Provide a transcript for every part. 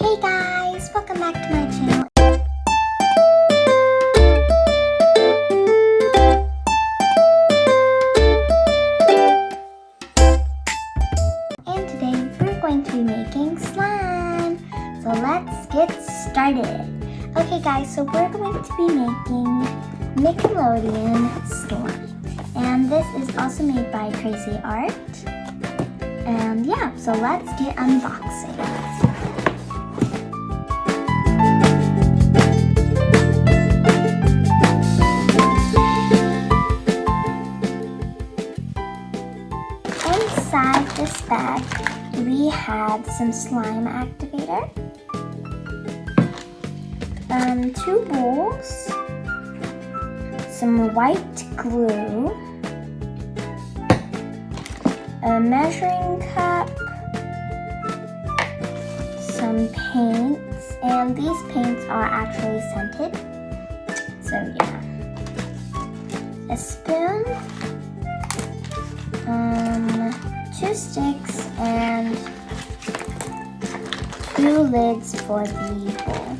Hey guys, welcome back to my channel. And today we're going to be making slime. So let's get started. Okay guys, so we're going to be making Nickelodeon Slime. And this is also made by Cra-Z-Art. And yeah, so let's get unboxing. Inside this bag, we have some slime activator, 2 bowls, some white glue, a measuring cup, some paints, and these paints are actually scented, so yeah, a spoon, 2 sticks, and 2 lids for the bowl.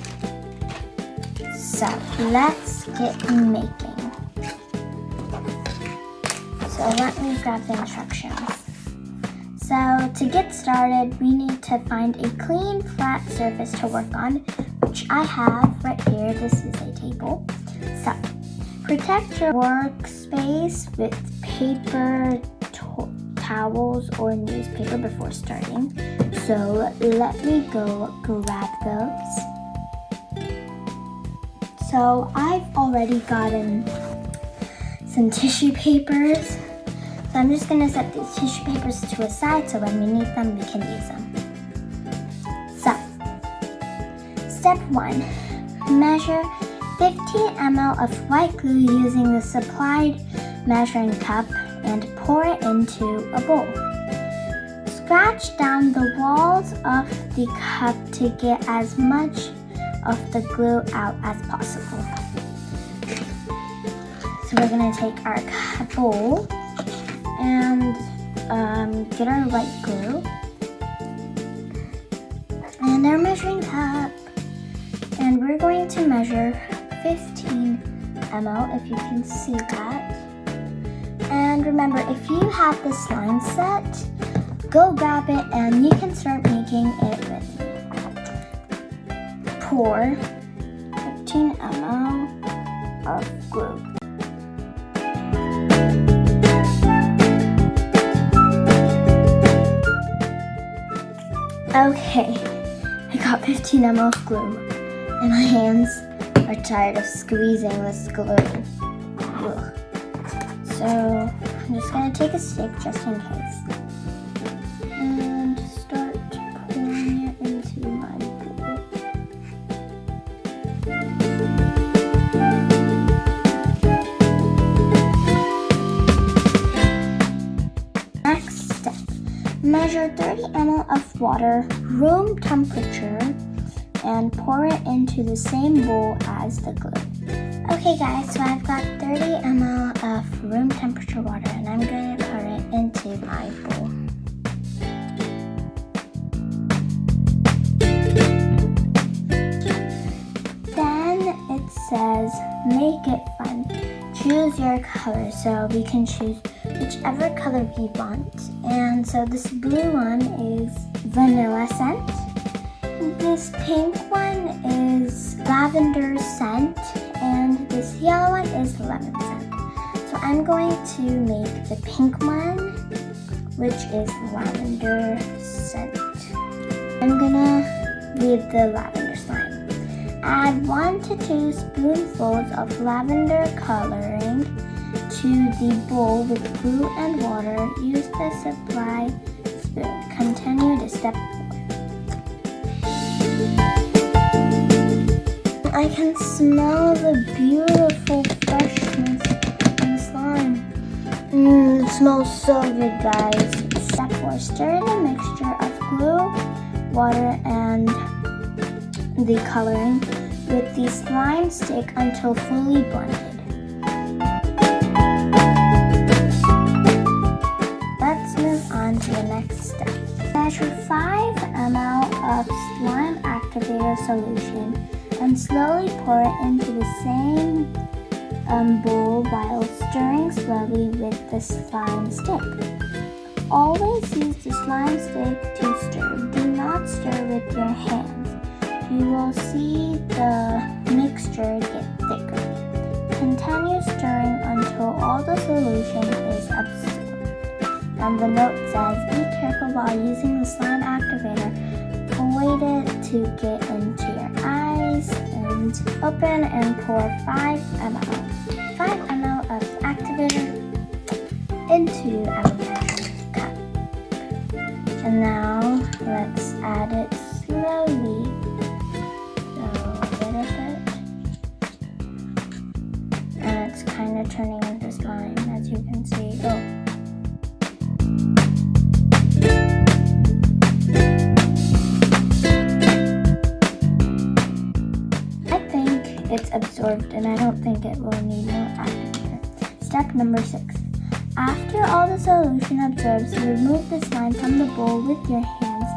So let's get making. So let me grab the instructions. So to get started, we need to find a clean, flat surface to work on, which I have right here. This is a table. So protect your workspace with paper towels or newspaper before starting. So let me go grab those. So I've already gotten some tissue papers. So I'm just going to set these tissue papers to a side so when we need them, we can use them. So, step 1. Measure 15 ml of white glue using the supplied measuring cup and pour it into a bowl. Scratch down the walls of the cup to get as much of the glue out as possible. So we're going to take our bowl and get our white glue and our measuring cup, and we're going to measure 15 ml if you can see that. And remember, if you have the slime set, go grab it and you can start making it with me. Pour 15 ml of glue. Okay, I got 15 ml of glue, and my hands are tired of squeezing this glue. Ugh. So I'm just going to take a stick just in case and start pouring it into my bowl. Next step. Measure 30 ml of water, room temperature, and pour it into the same bowl as the glue. Okay guys, so I've got 30 ml of room temperature water and I'm going to pour it into my bowl. Then it says, make it fun. Choose your color, so we can choose whichever color we want. And so this blue one is vanilla scent. This pink one is lavender scent. And this yellow one is lemon scent. So I'm going to make the pink one, which is lavender scent. I'm gonna leave the lavender slime. Add 1 to 2 spoonfuls of lavender coloring to the bowl with glue and water. Use the supply spoon. Continue to step 4. I can smell the beautiful freshness in the slime. It smells so good, guys. Step 4. Stir the mixture of glue, water, and the coloring with the slime stick until fully blended. Let's move on to the next step. Measure 5 ml of slime activator activator solution and slowly pour it into the same bowl while stirring slowly with the slime stick. Always use the slime stick to stir. Do not stir with your hands. You will see the mixture get thicker. Continue stirring until all the solution is absorbed. And the note says, be careful while using the slime activator. Avoid it to get into your eyes. And open and pour 5 ml of activator into our measuring cup. And now let's add it slowly. So a little bit. And it's kind of turning into slime, as you can see. It's absorbed and I don't think it will need more activator. Step number 6. After all the solution absorbs, remove the slime from the bowl with your hands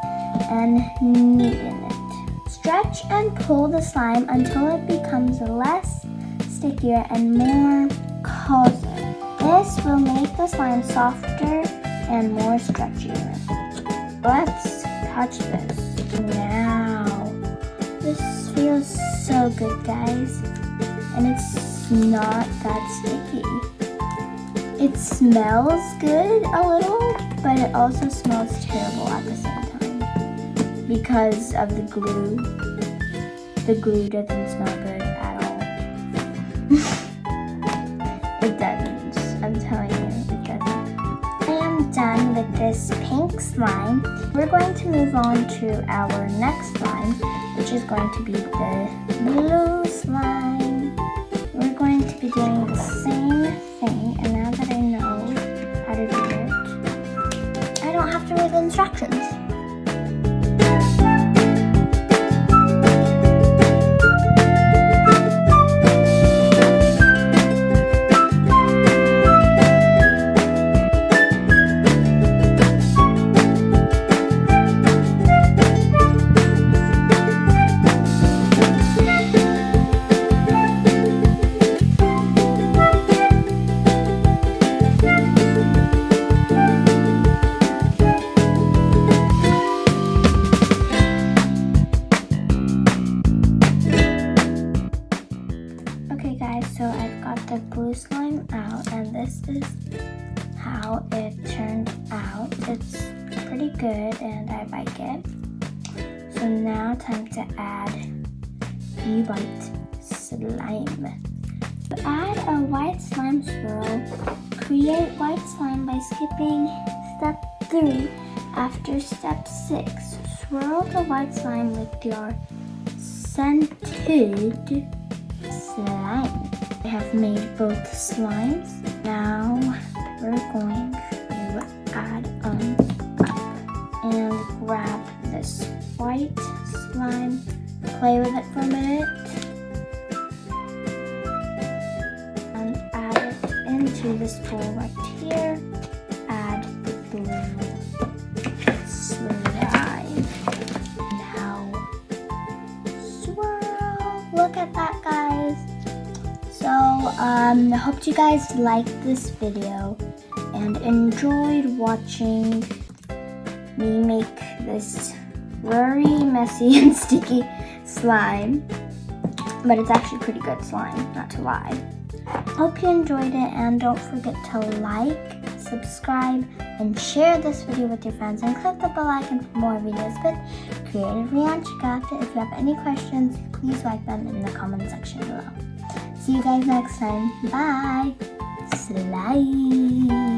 and neaten it. Stretch and pull the slime until it becomes less stickier and more cozy. This will make the slime softer and more stretchier. Let's touch this now. This feels so good, guys, and it's not that sticky. It smells good a little, but it also smells terrible at the same time because of the glue. The glue doesn't smell good at all. It doesn't. I'm telling you, it doesn't. I am done with this pink slime. We're going to move on to our next slime, which is going to be the blue slime. We're going to be doing the same thing, and now that I know how to do it, I don't have to read the instructions. So I've got the blue slime out, and this is how it turned out. It's pretty good and I like it. So now time to add the white slime. To add a white slime swirl, create white slime by skipping step 3 after step 6. Swirl the white slime with your scented slime. I have made both slimes. Now we're going to add them up and grab this white slime, play with it for a minute, and add it into this bowl right here. Add the blue slime. Now swirl. Look at that, guys. So I hope you guys liked this video and enjoyed watching me make this very messy and sticky slime, but it's actually pretty good slime, not to lie. Hope you enjoyed it, and don't forget to like, subscribe, and share this video with your friends, and click the bell icon for more videos with Creative Rianchika. If you have any questions, please write them in the comment section below. See you guys next time. Bye. Slime.